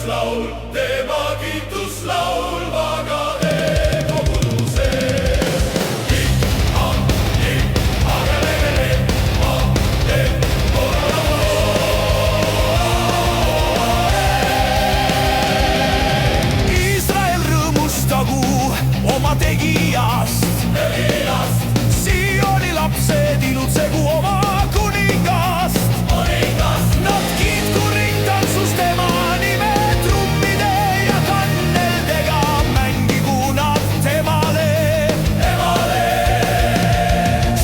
kiituslaul, tema kiituslaul vagade koguduses. Iisrael rõõmustagu oma tegijast, Sioni lapsed ilutsegu oma kuningast. Nad kiitku ringtantsus tema nime, trummide ja kanneldega mängigu nad temale.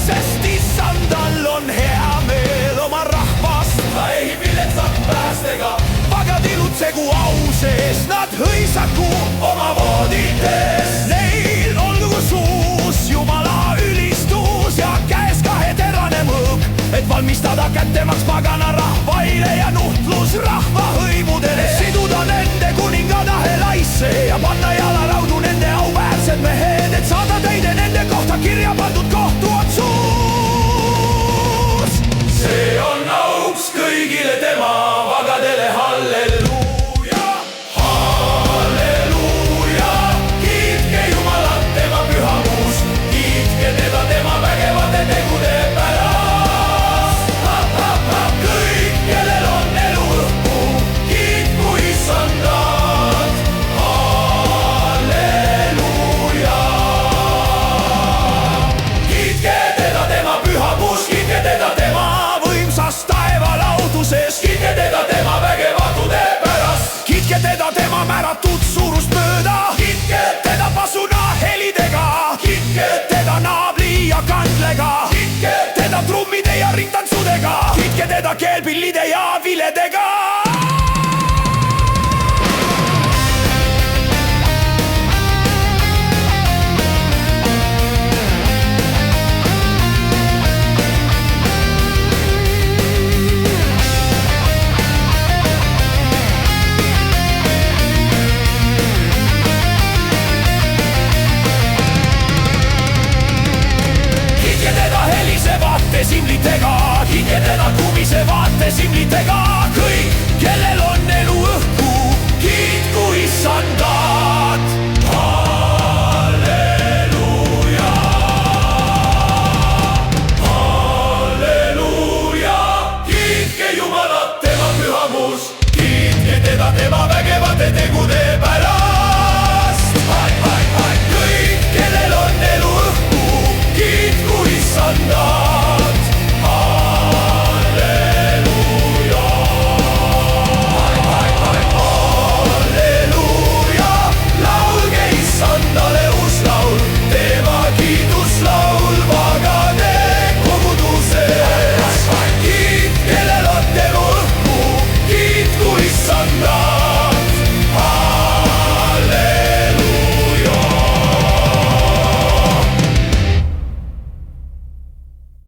Sest issandal on hea meel oma rahvast, ta ehib viletsat päästega, pagad ilutsegu au sees, nad hõisaku oma voodites. Neil olgu suus Jumala ülistus ja käes kaheterane mõõk, et valmistada kättemaks pagana rahvaile ja nuhtlus rahva hõimudele. Siduda nende kuninga tahe laisse ja panna jalaraudu nende auväärsed mehed, et saada täide nende kohta kirja pandud kohtuotsus. see on auks kõigile tema vagadele, halleluuja, halleluuja. Kiitke Jumalat tema pühamuus, kiitke teda tema vägevate tegude pärast. Kõik, kellel on elu õhku, kiitku issandat, halleluuja. Kiitke teda tema pühamuus, kiitke teda tema Võimsas taevalauduses, kiitke teda tema vägevatude pärast. kiitke teda tema määratud suurust mööda, Kiitke, teda pasuna helidega, kiitke, teda naabli ja kandlega, kiitke, teda trummide ja ringtantsudega, kiitke teda keelpillide ja viledega. Kiitke teda helise vaate simlitega, kiitke teda kumise vaate simlitega.